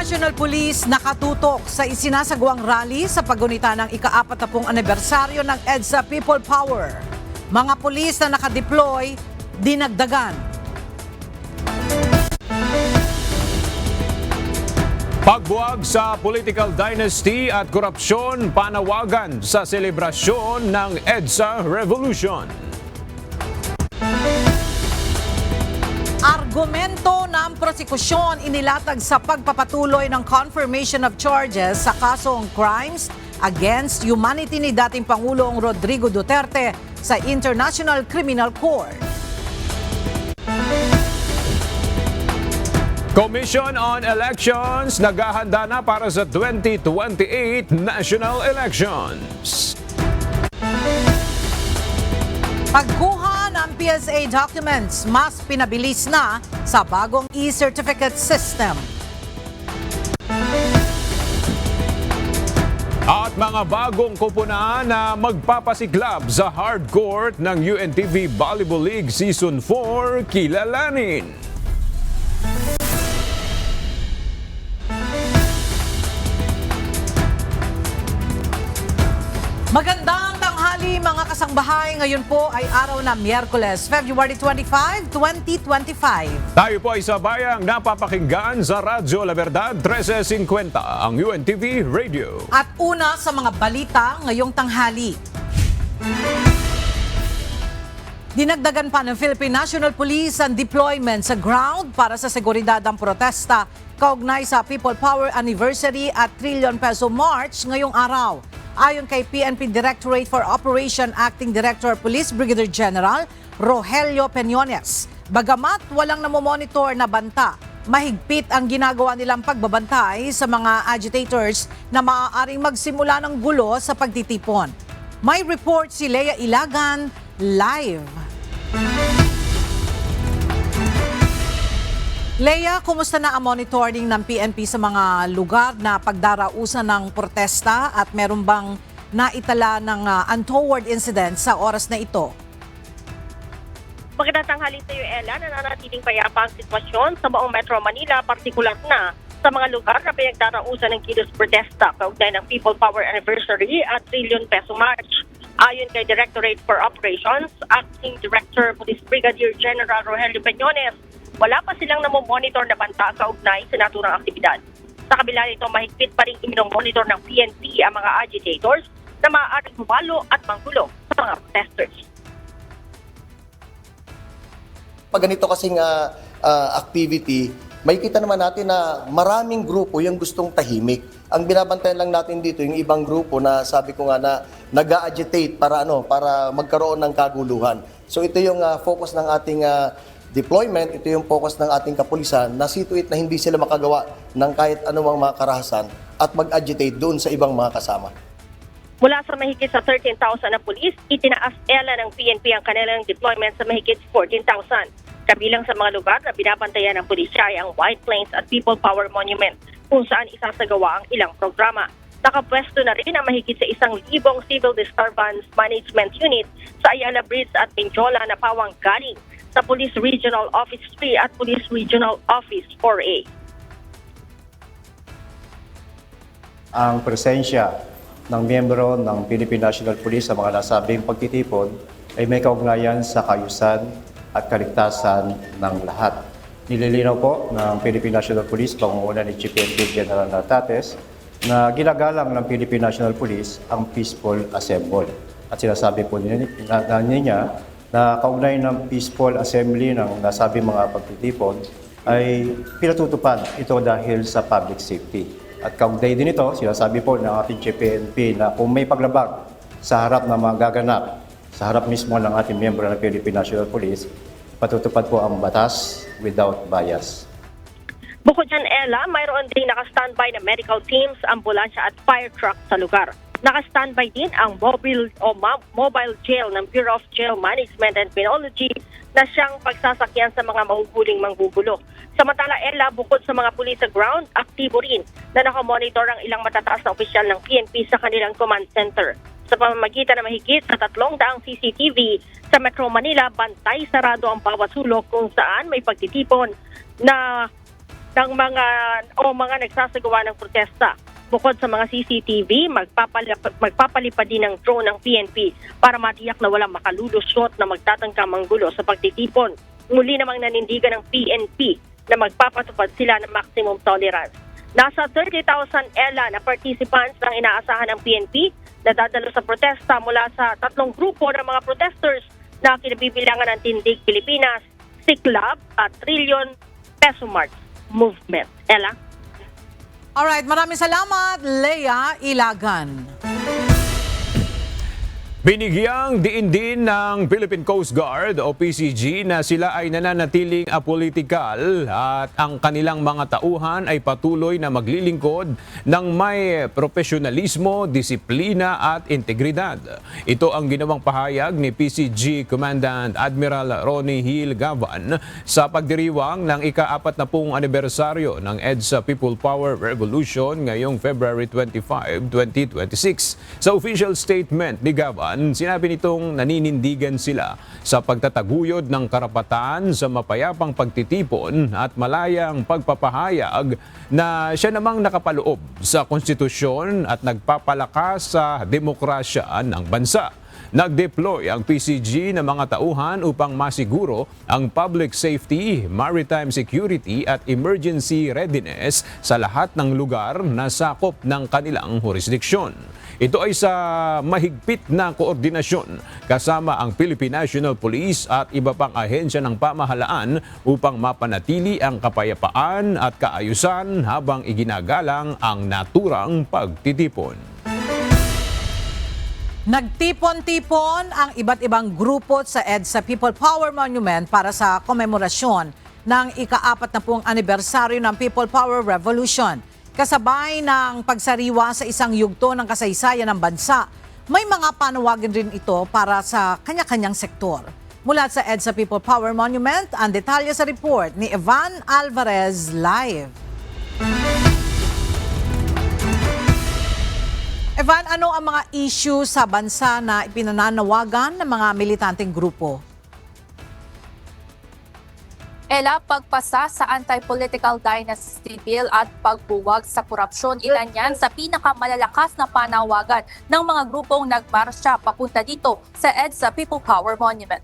National Police nakatutok sa isinasagawang rally sa paggunita ng ika-40 anibersaryo ng EDSA People Power. Mga pulis na nakadeploy, dinagdagan. Pagbuwag sa political dynasty at korupsyon, panawagan sa selebrasyon ng EDSA Revolution. Argumento ng prosekusyon inilatag sa pagpapatuloy ng confirmation of charges sa kasong crimes against humanity ni dating Pangulong Rodrigo Duterte sa International Criminal Court. Commission on Elections naghahanda na para sa 2028 national elections. Pagkuha ng PSA documents mas pinabilis na sa bagong e-certificate system. At mga bagong kupunan na magpapasiklab sa hardcourt ng UNTV Volleyball League Season 4 kilalanin. Magandang tanghali mga kasangbahay. Ngayon po ay araw na Miyerkules, February 25, 2025. Tayo po ay sabayang napapakinggan sa Radyo La Verdad 1350, ang UNTV Radio. At una sa mga balita ngayong tanghali. Dinagdagan pa ng Philippine National Police ang deployment sa ground para sa seguridad ng protesta kaugnay sa People Power Anniversary at Trillion Peso March ngayong araw. Ayon kay PNP Directorate for Operation Acting Director Police Brigadier General Rogelio Peñones, bagamat walang namomonitor na banta, mahigpit ang ginagawa nilang pagbabantay sa mga agitators na maaaring magsimula ng gulo sa pagtitipon. May report si Lea Ilagan live. Lea, kumusta na ang monitoring ng PNP sa mga lugar na pagdarausan ng protesta at meron bang naitala ng untoward incident sa oras na ito? Magandang tanghali sa iyo, Ella. Nananatiling payapa ang sitwasyon sa buong Metro Manila, partikular na sa mga lugar na pinagdarausan ng kilos protesta kaugnay ng People Power Anniversary at Trillion Peso March. Ayon kay Directorate for Operations, Acting Director Police Brigadier General Rogelio Peñones, wala pa silang namomonitor na banta kaugnay sa naturang aktibidad. Sa kabila nito, mahigpit pa rin iminomonitor ng PNP ang mga agitators na maaaring humalo at manggulo sa mga protesters. Pag ganito kasing activity, makikita naman natin na maraming grupo yung gustong tahimik. Ang binabantayan lang natin dito, yung ibang grupo na sabi ko nga na nag-agitate para magkaroon ng kaguluhan. So ito yung focus ng ating deployment, ito yung focus ng ating kapulisan na situate na hindi sila makagawa ng kahit anumang mga karahasan at mag-agitate doon sa ibang mga kasama. Mula sa mahigit sa 13,000 na pulis, itinaas ng PNP ang kanilang deployment sa mahigit 14,000. Kabilang sa mga lugar na binabantayan ng pulisya ay ang White Plains at People Power Monument, kung saan isasagawa ang ilang programa. Nakapwesto na rin ang mahigit sa 1,000 Civil Disturbance Management Unit sa Ayala Bridge at Pinjola na pawang galing sa Police Regional Office 3 at Police Regional Office 4A. Ang presensya ng miyembro ng Philippine National Police sa mga nasabing pagtitipon ay may kaugnayan sa kaayusan at kaligtasan ng lahat. Nililinaw po ng Philippine National Police, pangunguna ni Chief PNP General Natates, na ginagalang ng Philippine National Police ang peaceful assembly. At sinasabi po niya na kaugnay ng peaceful assembly ng nasabing mga pagtitipon ay pinatutupad ito dahil sa public safety. At kaugnay din ito, sinasabi po ng ating Chief PNP na kung may paglabag sa harap na magaganap, sa harap mismo ng ating miyembro ng Philippine National Police, patutupad po ang batas without bias. Bukod dyan, Ella, mayroon din naka-standby na medical teams, ambulansya at fire truck sa lugar. Naka-standby din ang mobile jail ng Bureau of Jail Management and Penology na siyang pagsasakyan sa mga mahuhuling manggugulo. Samantala, Ella, bukod sa mga pulis sa ground, aktibo rin na nakamonitor ang ilang matataas na opisyal ng PNP sa kanilang command center. Sa pamamagitan ng mahigit sa 300 CCTV sa Metro Manila, bantay sarado ang bawat sulok kung saan may pagtitipon na ng mga nagsasagawa ng protesta. Bukod sa mga CCTV, magpapalipad din ng drone ng PNP para matiyak na walang makalulusot na magtatangkang manggulo sa pagtitipon. Muli namang nanindigan ng PNP na magpapatupad sila ng maximum tolerance. Nasa 30,000 ELA na participants ang inaasahan ng PNP na dadalo sa protesta mula sa 3 grupo ng mga protesters na kinabibilangan ng Tindig Pilipinas, Siklab at Trillion Peso March Movement. Ella? Alright, maraming salamat, Lea Ilagan. Binigyang diin din ng Philippine Coast Guard o PCG na sila ay nananatiling apolitikal at ang kanilang mga tauhan ay patuloy na maglilingkod ng may profesionalismo, disiplina at integridad. Ito ang ginawang pahayag ni PCG Commandant Admiral Ronnie Hill Gavan sa pagdiriwang ng ika-40 anibersaryo ng EDSA People Power Revolution ngayong February 25, 2026. Sa official statement ni Gavan, sinabi nitong naninindigan sila sa pagtataguyod ng karapatan sa mapayapang pagtitipon at malayang pagpapahayag na siya namang nakapaloob sa konstitusyon at nagpapalakas sa demokrasya ng bansa. Nag-deploy ang PCG ng mga tauhan upang masiguro ang public safety, maritime security at emergency readiness sa lahat ng lugar na sakop ng kanilang jurisdiksyon. Ito ay sa mahigpit na koordinasyon kasama ang Philippine National Police at iba pang ahensya ng pamahalaan upang mapanatili ang kapayapaan at kaayusan habang iginagalang ang naturang pagtitipon. Nagtipon-tipon ang iba't ibang grupo sa EDSA People Power Monument para sa komemorasyon ng ika-40 anibersaryo ng People Power Revolution. Kasabay ng pagsariwa sa isang yugto ng kasaysayan ng bansa, may mga panawagan rin ito para sa kanya-kanyang sektor. Mula sa EDSA People Power Monument, ang detalye sa report ni Evan Alvarez live. Evan, ano ang mga issue sa bansa na ipinananawagan ng mga militanteng grupo? Ella, pagpasa sa anti-political dynasty bill at pagbuwag sa korupsyon, ilan yan sa pinakamalalakas na panawagan ng mga grupong nagmarsya papunta dito sa EDSA People Power Monument.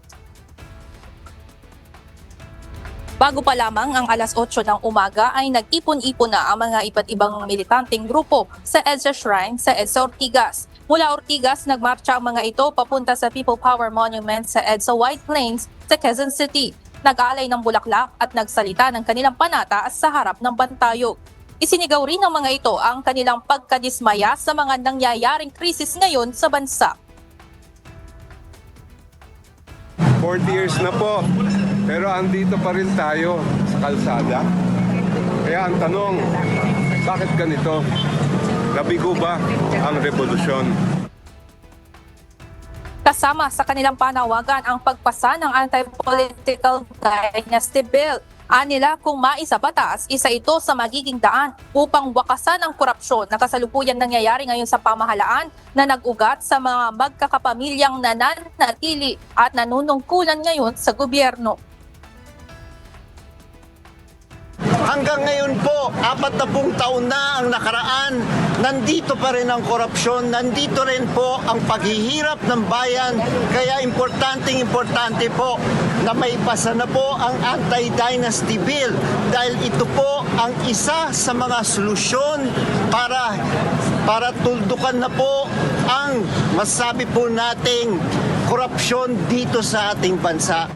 Bago pa lamang ang alas 8 ng umaga ay nag-ipon-ipon na ang mga iba't ibang militanteng grupo sa EDSA Shrine sa EDSA Ortigas. Mula Ortigas, nagmarcha ang mga ito papunta sa People Power Monument sa EDSA White Plains sa Quezon City. Nag-aalay ng bulaklak at nagsalita ng kanilang panataas sa harap ng bantayog. Isinigaw rin ng mga ito ang kanilang pagkadismaya sa mga nangyayaring krisis ngayon sa bansa. 40 years na po, pero andito pa rin tayo sa kalsada. Kaya ang tanong, bakit ganito? Nabigo ba ang revolusyon? Kasama sa kanilang panawagan ang pagpasa ng anti-political dynasty bill. Anila kung maisa batas, isa ito sa magiging daan upang wakasan ang korupsyon na kasalukuyan nangyayari ngayon sa pamahalaan na nag-ugat sa mga magkakapamilyang nananatili at nanunungkulan ngayon sa gobyerno. Hanggang ngayon po, 40 taon na ang nakaraan, nandito pa rin ang korupsyon, nandito rin po ang paghihirap ng bayan. Kaya importante po na maipasa na po ang anti-dynasty bill dahil ito po ang isa sa mga solusyon para tuldukan na po ang masabi po nating korupsyon dito sa ating bansa.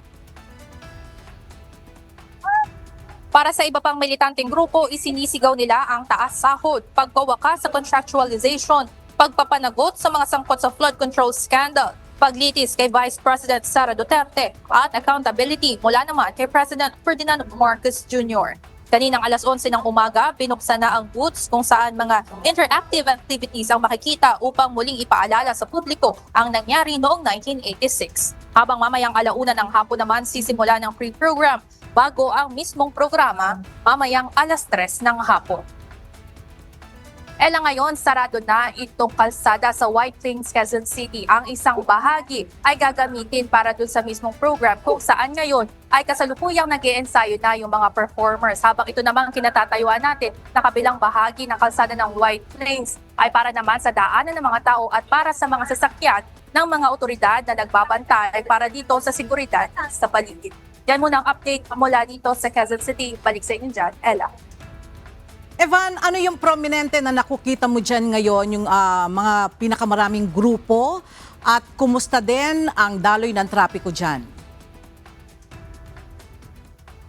Para sa iba pang militanteng grupo, isinisigaw nila ang taas sahod, pagwawakas sa contractualization, pagpapanagot sa mga sangkot sa flood control scandal, paglitis kay Vice President Sara Duterte at accountability mula naman kay President Ferdinand Marcos Jr. Kaninang alas 11 ng umaga, binuksan na ang booths kung saan mga interactive activities ang makikita upang muling ipaalala sa publiko ang nangyari noong 1986. Habang mamayang alauna ng hapon naman sisimula ng pre-program bago ang mismong programa mamayang alas 3 ng hapon. Ela ngayon, sarado na itong kalsada sa White Plains, Quezon City. Ang isang bahagi ay gagamitin para dun sa mismong program kung saan ngayon ay kasalukuyang nag-iensayo na yung mga performers. Habang ito naman kinatatayuan natin na kabilang bahagi ng kalsada ng White Plains ay para naman sa daanan ng mga tao at para sa mga sasakyan ng mga otoridad na nagbabantay para dito sa seguridad sa paligid. Yan muna ang update mula dito sa Quezon City. Balik sa inyo dyan, Ella. Evan, ano yung prominente na nakukita mo dyan ngayon, yung mga pinakamaraming grupo at kumusta din ang daloy ng trapiko dyan?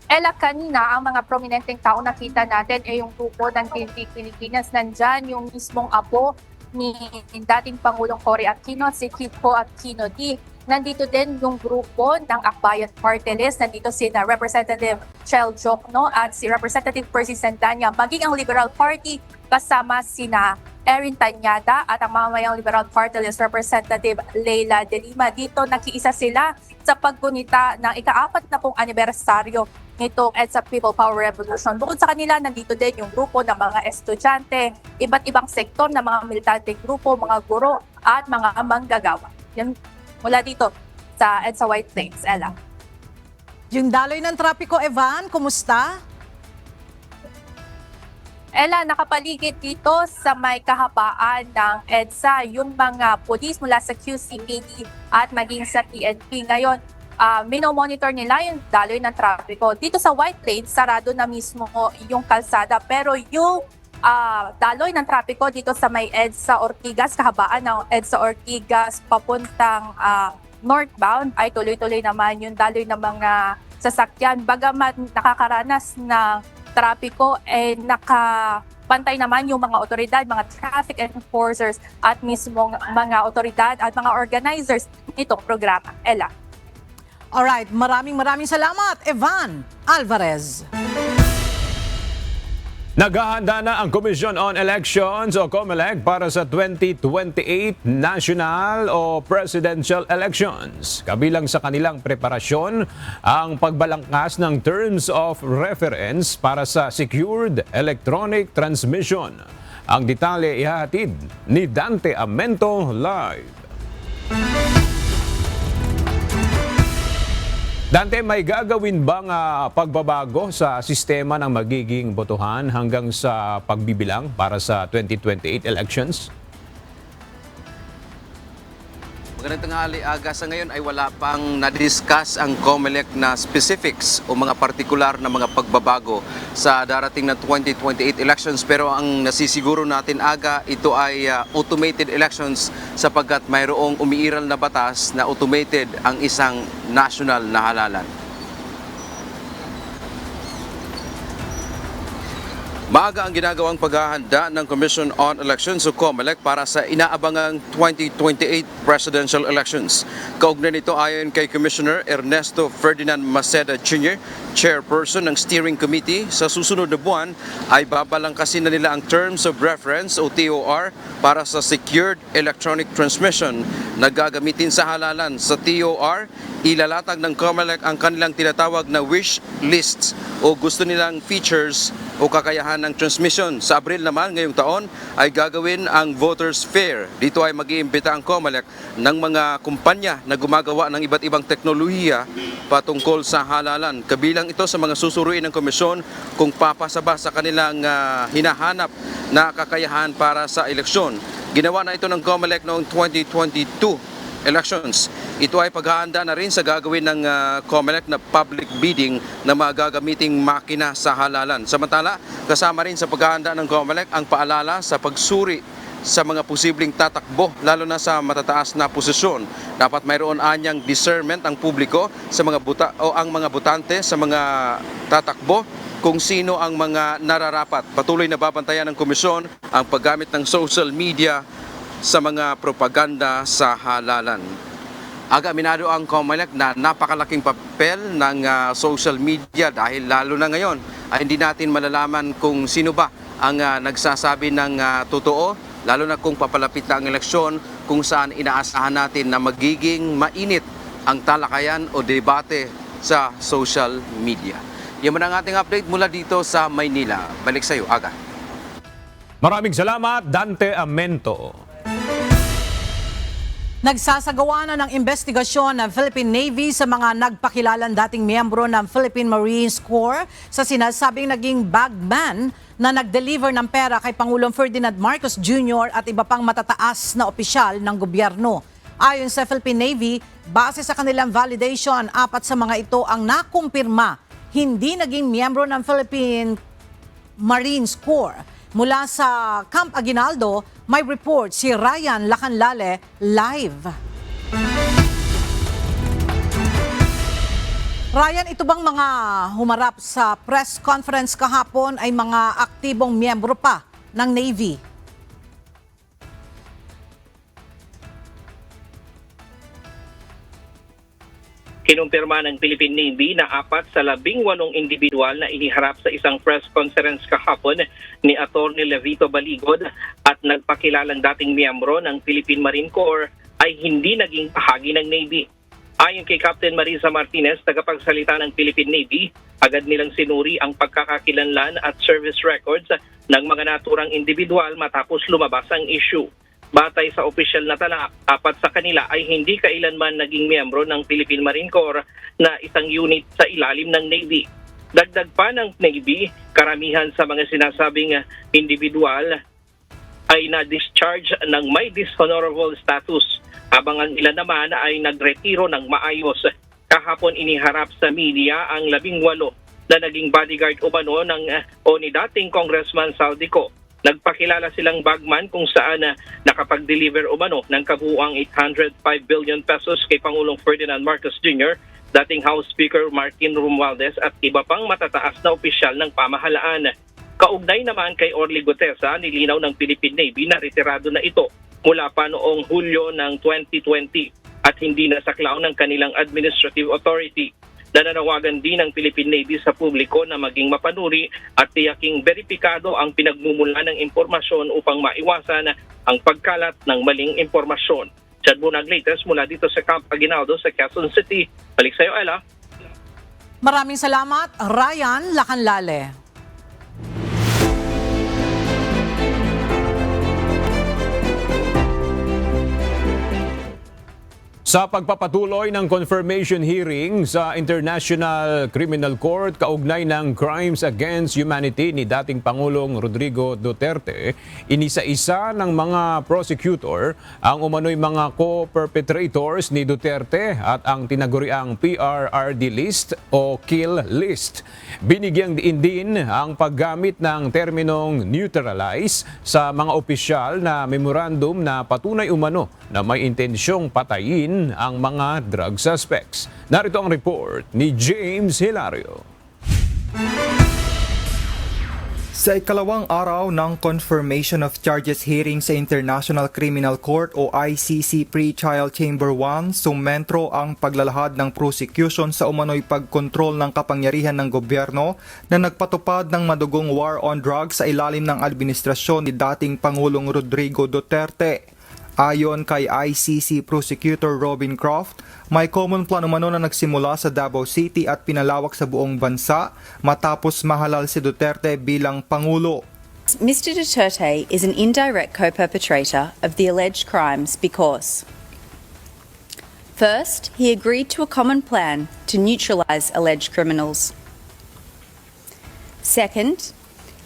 Ella, kanina ang mga prominenteng tao nakita natin ay yung grupo ng PNP Pilipinas. Nandyan yung mismong apo ni dating Pangulong Cory Aquino, si Kiko Aquino D. Nandito din yung grupo ng Akbayan Party List. Nandito si Representative Chel Jokno at si Representative Percy Santana. Maging ang Liberal Party kasama sina Erin Tanyada at ang mamayang Liberal Party List Representative Leila De Lima. Dito nakiisa sila sa paggunita ng ika-40 anibersaryo nitong EDSA People Power Revolution. Bukod sa kanila, nandito din yung grupo ng mga estudyante, iba't ibang sektor ng mga militante grupo, mga guro at mga manggagawa. Yan mula dito sa EDSA White Plains, Ella. Yung daloy ng trapiko, Evan, kumusta? Ella, nakapaligid dito sa may kahabaan ng EDSA yung mga pulis mula sa QCPD at maging sa PNP. Ngayon, minomonitor nila yung daloy ng trapiko. Dito sa White Plains, sarado na mismo yung kalsada. Pero yung daloy ng trapiko dito sa may EDSA Ortigas, kahabaan ng EDSA Ortigas papuntang northbound ay tuloy-tuloy naman yung daloy ng mga sasakyan. Bagamat nakakaranas ng trapiko, nakapantay naman yung mga otoridad, mga traffic enforcers at mismong mga otoridad at mga organizers nitong programa. Ella. Alright, maraming salamat, Evan Alvarez. Naghahanda na ang Commission on Elections o COMELEC para sa 2028 national o presidential elections. Kabilang sa kanilang preparasyon ang pagbalangkas ng terms of reference para sa secured electronic transmission. Ang detalye ihahatid ni Dante Amento live. Dante, may gagawin bang pagbabago sa sistema ng magiging botohan hanggang sa pagbibilang para sa 2028 elections? Magandang tanghali, Aga. Sa ngayon ay wala pang na-discuss ang COMELEC na specifics o mga partikular na mga pagbabago sa darating na 2028 elections. Pero ang nasisiguro natin, Aga, ito ay automated elections sapagkat mayroong umiiral na batas na automated ang isang national na halalan. Maaga ang ginagawang paghahanda ng Commission on Elections o COMELEC para sa inaabangang 2028 presidential elections. Kaugnay nito ayon kay Commissioner Ernesto Ferdinand Maceda Jr., chairperson ng steering committee, sa susunod na buwan ay babalangkasin na nila ang Terms of Reference o TOR para sa secured electronic transmission na gagamitin sa halalan. Sa TOR, ilalatag ng COMELEC ang kanilang tinatawag na wish lists o gusto nilang features o kakayahan ng transmission. Sa Abril naman ngayong taon ay gagawin ang Voters Fair. Dito ay mag-iimbita ang COMELEC ng mga kumpanya na gumagawa ng iba't ibang teknolohiya patungkol sa halalan. Kabilang ito sa mga susuruin ng komisyon kung papasaba sa kanilang hinahanap na kakayahan para sa eleksyon. Ginawa na ito ng COMELEC noong 2022 elections. Ito ay paghahanda na rin sa gagawin ng COMELEC na public bidding na magagamiting makina sa halalan. Samantala, kasama rin sa paghahanda ng COMELEC ang paalala sa pagsuri sa mga posibleng tatakbo, lalo na sa matataas na posisyon. Dapat mayroon anyang discernment ang publiko sa mga ang mga botante sa mga tatakbo kung sino ang mga nararapat. Patuloy na babantayan ng komisyon ang paggamit ng social media sa mga propaganda sa halalan. Aga, aminado ang COMELEC na napakalaking papel ng social media dahil lalo na ngayon ay hindi natin malalaman kung sino ba ang nagsasabi ng totoo, lalo na kung papalapit na ang eleksyon kung saan inaasahan natin na magiging mainit ang talakayan o debate sa social media. Yan man ang ating update mula dito sa Maynila. Balik sa iyo, Aga. Maraming salamat, Dante Amento. Nagsasagawa na ng investigasyon ng Philippine Navy sa mga nagpakilalang dating miyembro ng Philippine Marine Corps sa sinasabing naging bagman na nag-deliver ng pera kay Pangulong Ferdinand Marcos Jr. at iba pang matataas na opisyal ng gobyerno. Ayon sa Philippine Navy, base sa kanilang validation, 4 sa mga ito ang nakumpirma hindi naging miyembro ng Philippine Marine Corps. Mula sa Camp Aguinaldo, may report si Ryan Lacanlale live. Ryan, ito bang mga humarap sa press conference kahapon ay mga aktibong miyembro pa ng Navy? Kinumpirma ng Philippine Navy na 4 sa 18 individual na iniharap sa isang press conference kahapon ni Atty. Levito Baligod at nagpakilalang dating miyembro ng Philippine Marine Corps ay hindi naging bahagi ng Navy. Ayon kay Captain Marisa Martinez, tagapagsalita ng Philippine Navy, agad nilang sinuri ang pagkakakilanlan at service records ng mga naturang individual matapos lumabas ang issue. Batay sa opisyal na tala, 4 sa kanila ay hindi kailanman naging miyembro ng Philippine Marine Corps na isang unit sa ilalim ng Navy. Dagdag pa ng Navy, karamihan sa mga sinasabing individual ay na-discharge ng may dishonorable status, habang ang ilan naman ay nagretiro ng maayos. Kahapon iniharap sa media ang 18 na naging bodyguard umano ni dating Congressman Saldico. Nagpakilala silang bagman kung saan nakapag-deliver umano ng kabuuang 805 billion pesos kay Pangulong Ferdinand Marcos Jr., dating House Speaker Martin Romualdez at iba pang matataas na opisyal ng pamahalaan. Kaugnay naman kay Orly Gutesa, nilinaw ng Philippine Navy na retirado na ito mula pa noong Hulyo ng 2020 at hindi na saklaw ng kanilang administrative authority. Nananawagan din ng Philippine Navy sa publiko na maging mapanuri at tiyaking beripikado ang pinagmumula ng impormasyon upang maiwasan ang pagkalat ng maling impormasyon. Chad Bunag, latest mula dito sa Camp Aguinaldo sa Quezon City. Balik sa iyo, Ella. Maraming salamat, Ryan Lacanlale. Sa pagpapatuloy ng confirmation hearing sa International Criminal Court kaugnay ng Crimes Against Humanity ni dating Pangulong Rodrigo Duterte, inisa-isa ng mga prosecutor ang umano'y mga co-perpetrators ni Duterte at ang tinaguriang PRRD list o kill list. Binigyang diin din ang paggamit ng terminong neutralize sa mga opisyal na memorandum na patunay umano na may intensyong patayin ang mga drug suspects. Narito ang report ni James Hilario. Sa ikalawang araw ng Confirmation of Charges hearing sa International Criminal Court o ICC Pre-Trial Chamber 1, sumentro ang paglalahad ng prosecution sa umano'y pagkontrol ng kapangyarihan ng gobyerno na nagpatupad ng madugong war on drugs sa ilalim ng administrasyon ni dating Pangulong Rodrigo Duterte. Ayon kay ICC Prosecutor Robin Croft, may common plan umano na nagsimula sa Davao City at pinalawak sa buong bansa matapos mahalal si Duterte bilang Pangulo. Mr. Duterte is an indirect co-perpetrator of the alleged crimes because first, he agreed to a common plan to neutralize alleged criminals. Second,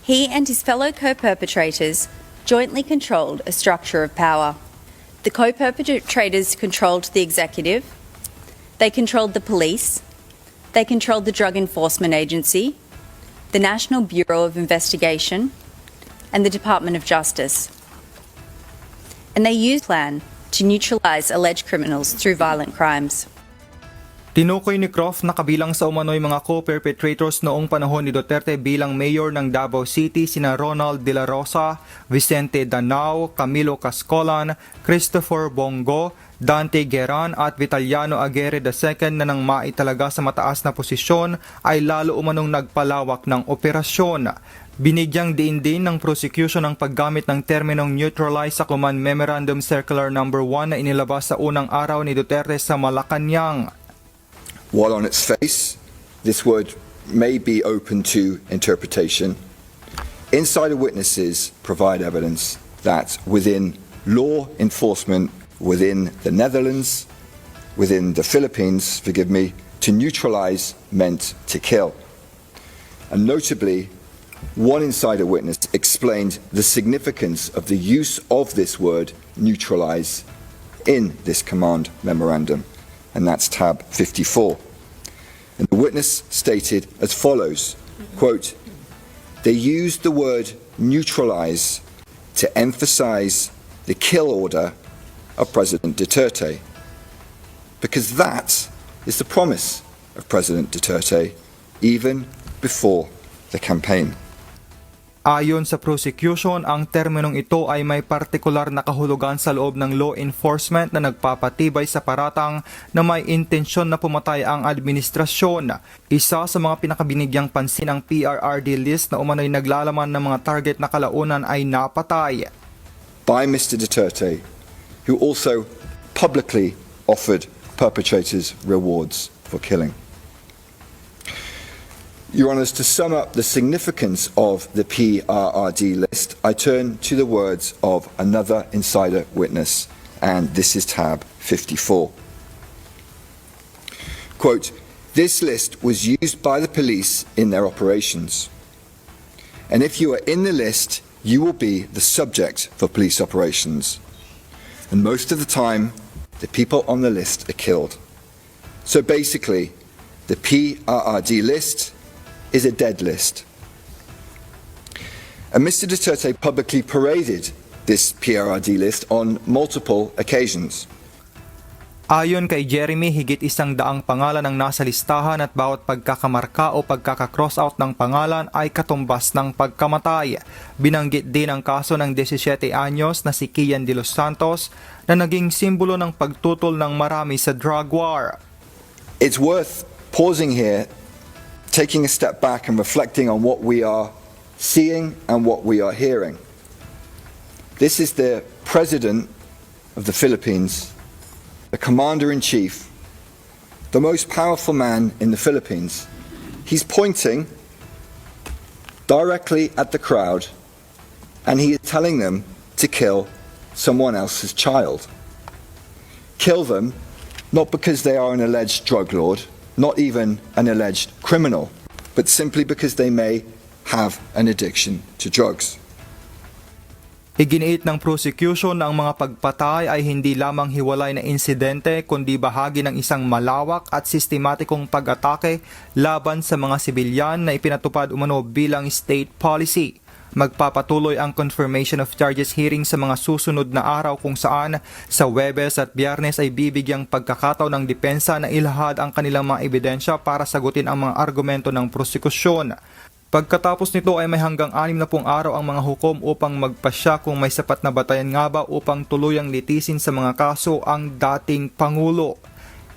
he and his fellow co-perpetrators jointly controlled a structure of power. The co-perpetrators controlled the executive, they controlled the police, they controlled the Drug Enforcement Agency, the National Bureau of Investigation, and the Department of Justice. And they used a plan to neutralize alleged criminals through violent crimes. Tinukoy ni Croft na kabilang sa umano'y mga co-perpetrators noong panahon ni Duterte bilang mayor ng Davao City sina Ronald De La Rosa, Vicente Danao, Camilo Cascolan, Christopher Bongo, Dante Gueran at Vitaliano Aguirre II na nang maitalaga sa mataas na posisyon ay lalo umanong nagpalawak ng operasyon. Binigyang diin din ng prosecution ang paggamit ng terminong neutralize sa Command Memorandum Circular No. 1 na inilabas sa unang araw ni Duterte sa Malacanang. While on its face, this word may be open to interpretation, insider witnesses provide evidence that within law enforcement within the Netherlands, within the Philippines, forgive me, to neutralize meant to kill. And notably, one insider witness explained the significance of the use of this word neutralize in this command memorandum, and that's tab 54. And the witness stated as follows, quote, "They used the word neutralize to emphasize the kill order of President Duterte, because that is the promise of President Duterte even before the campaign." Ayon sa prosecution, ang terminong ito ay may partikular na kahulugan sa loob ng law enforcement na nagpapatibay sa paratang na may intensyon na pumatay ang administrasyon. Isa sa mga pinakabinigyang pansin ang PRRD list na umano'y naglalaman ng mga target na kalaunan ay napatay. By Mr. Duterte, who also publicly offered perpetrators rewards for killing. Your Honours, to sum up the significance of the PRRD list, I turn to the words of another insider witness, and this is tab 54. Quote, "This list was used by the police in their operations. And if you are in the list, you will be the subject for police operations. And most of the time, the people on the list are killed. So basically, the PRRD list is a dead list." And Mr. Duterte publicly paraded this PRRD list on multiple occasions. Ayon kay Jeremy, higit 100 pangalan ang nasa listahan at bawat pagkakamarka o pagkaka-cross out ng pangalan ay katumbas ng pagkamatay. Binanggit din ang kaso ng 17 anyos na si Kian de los Santos na naging simbolo ng pagtutol ng marami sa drug war. It's worth pausing here, taking a step back and reflecting on what we are seeing and what we are hearing. This is the President of the Philippines, the Commander-in-Chief, the most powerful man in the Philippines. He's pointing directly at the crowd and he is telling them to kill someone else's child. Kill them not because they are an alleged drug lord, not even an alleged criminal, but simply because they may have an addiction to drugs. Iginiit ng prosecution na ang mga pagpatay ay hindi lamang hiwalay na insidente kundi bahagi ng isang malawak at sistematikong pag-atake laban sa mga sibilyan na ipinatupad umano bilang state policy. Magpapatuloy ang confirmation of charges hearing sa mga susunod na araw kung saan sa Huwebes at Biyernes ay bibigyang pagkakataon ng depensa na ilahad ang kanilang mga ebidensya para sagutin ang mga argumento ng prosekusyon. Pagkatapos nito ay may hanggang 60 araw ang mga hukom upang magpasya kung may sapat na batayan nga ba upang tuluyang litisin sa mga kaso ang dating Pangulo.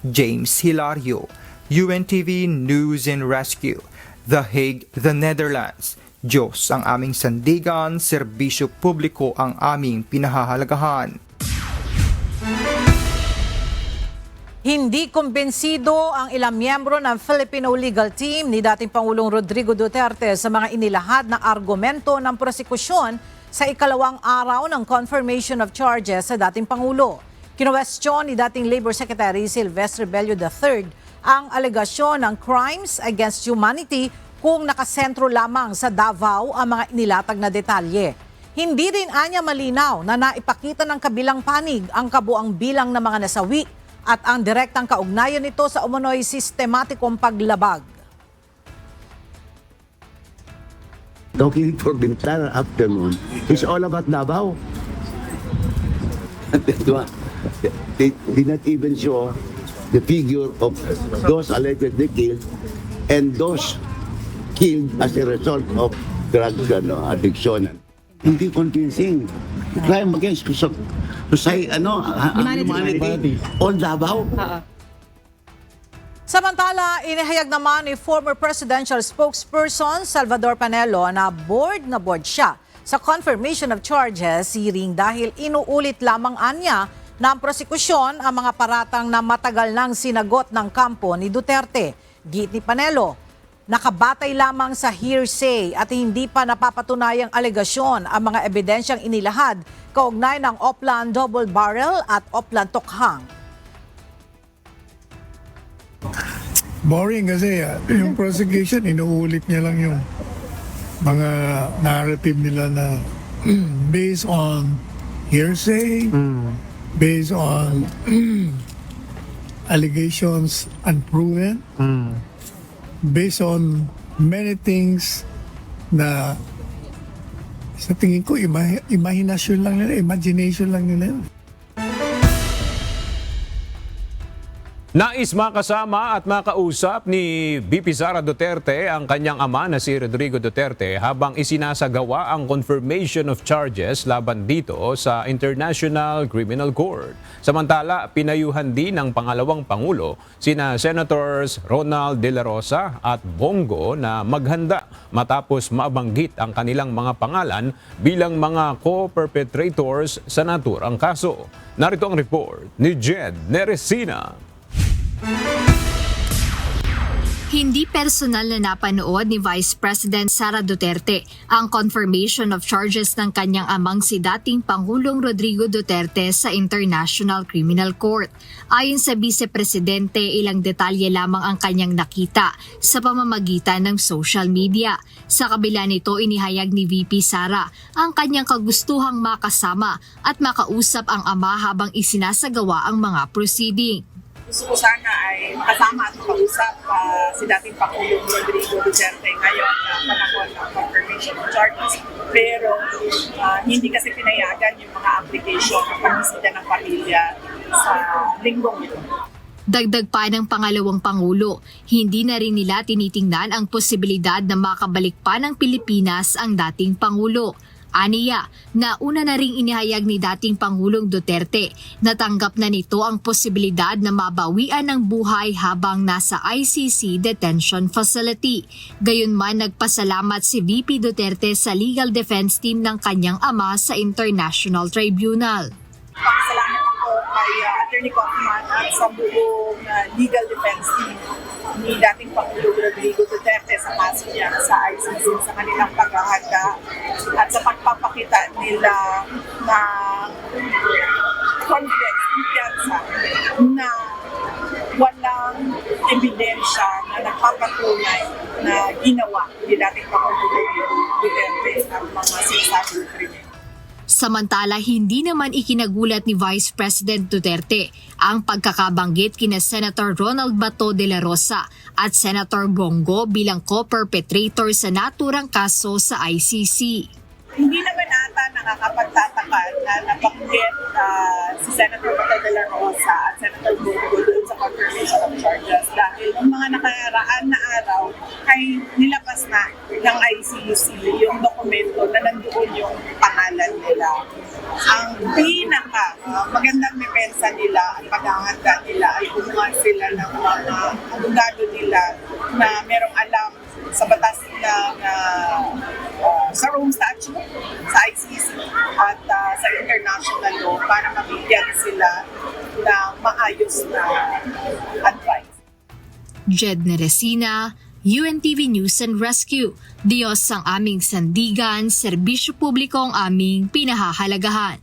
James Hilario, UNTV News and Rescue, The Hague, the Netherlands. Diyos ang aming sandigan, serbisyo publiko ang aming pinahahalagahan. Hindi kumbensido ang ilang miyembro ng Filipino legal team ni dating Pangulong Rodrigo Duterte sa mga inilahad na argumento ng prosekusyon sa ikalawang araw ng confirmation of charges sa dating Pangulo. Kinuwestiyon ni dating Labor Secretary Silvestre Bello III ang alegasyon ng crimes against humanity kung nakasentro lamang sa Davao ang mga inilatag na detalye. Hindi rin anya malinaw na naipakita ng kabilang panig ang kabuang bilang ng mga nasawi at ang direktang kaugnayan nito sa umano'y sistematikong paglabag. Talking for the entire afternoon is all about Davao. They did not even show the figure of those allegedly killed and those killed as a result of drug addiction. Hindi convincing. Crime against society, humanity, all Davao. Samantala, inihayag naman ni former presidential spokesperson Salvador Panelo na board siya sa confirmation of charges hearing dahil inuulit lamang anya ng prosekusyon ang mga paratang na matagal nang sinagot ng kampo ni Duterte. Giit ni Panelo, nakabatay lamang sa hearsay at hindi pa napapatunayang alegasyon ang mga ebidensyang inilahad kaugnay ng Oplan Double Barrel at Oplan Tokhang. Boring kasi yung prosecution, inuulit niya lang yung mga narrative nila na based on hearsay, based on allegations unproven, based on many things na sa tingin ko imagination lang nila, imagination lang nila. Nais makasama at makausap ni VP Sara Duterte ang kanyang ama na si Rodrigo Duterte habang isinasagawa ang confirmation of charges laban dito sa International Criminal Court. Samantala, pinayuhan din ng pangalawang Pangulo sina Senators Ronald De La Rosa at Bongo na maghanda matapos mabanggit ang kanilang mga pangalan bilang mga co-perpetrators sa naturang kaso. Narito ang report ni Jed Neresina. Hindi personal na napanood ni Vice President Sara Duterte ang confirmation of charges ng kanyang amang si dating Pangulong Rodrigo Duterte sa International Criminal Court. Ayon sa Vice Presidente, ilang detalye lamang ang kanyang nakita sa pamamagitan ng social media. Sa kabila nito, inihayag ni VP Sara ang kanyang kagustuhang makasama at makausap ang ama habang isinasagawa ang mga proceeding. Gusto ko sana ay makasama at makausap si dating Pangulong Rodrigo Duterte ngayon na panahon ng confirmation of charges. Pero hindi kasi pinayagan yung mga application ng panisita ng pamilya sa linggong ito. Dagdag pa ng pangalawang Pangulo, hindi na rin nila tinitingnan ang posibilidad na makabalik pa ng Pilipinas ang dating Pangulo. Aniya, nauna na ring inihayag ni dating Pangulong Duterte na tanggap na nito ang posibilidad na mabawian ng buhay habang nasa ICC detention facility. Gayunman, nagpasalamat si VP Duterte sa legal defense team ng kanyang ama sa International Tribunal. Salamat ako kay Attorney Kaufman at sa buong legal defense team ni dating Pangulong Rodrigo Duterte sa kaso niya sa ICC sa kanilang paghahanda at sa pagpapakita nila na confidence, kumpiyansa na walang ebidensya na nagpapatunay na ginawa ni dating Pangulong Rodrigo Duterte ang mga sinasabing krimen. Samantala, hindi naman ikinagulat ni Vice President Duterte ang pagkakabanggit kina Senator Ronald Bato de la Rosa at Senator Bongo bilang co-perpetrator sa naturang kaso sa ICC. Hindi naman ata nakakapagtataka na nabanggit si Senator Bato de la Rosa at Senator Bongo doon sa confirmation of charges dahil ng mga nakaraan na araw ay nilabas na ng ICC yung dokumento na nandoon yung pangalan nila. Ang magandang depensa nila at paghahanda nila ay kumuha sila ng mga abogado nila na merong alam sa batas ng sa Rome Statute, sa ICC at sa international law para mabigyan sila ng maayos na advice. Jed Neresina, UNTV News and Rescue. Diyos ang aming sandigan, serbisyo publiko ang aming pinahahalagahan.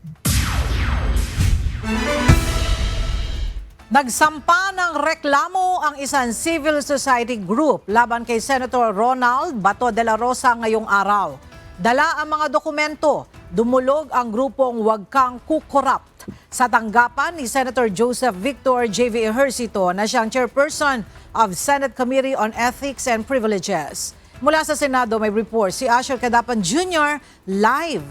Nagsampa ng reklamo ang isang civil society group laban kay Senator Ronald Bato de la Rosa ngayong araw. Dala ang mga dokumento, dumulog ang grupong Huwag Kang Kukorrupt sa tanggapan ni Senator Joseph Victor J.V. Ejercito na siyang chairperson of Senate Committee on Ethics and Privileges. Mula sa Senado may report si Asher Cadapan Jr. live.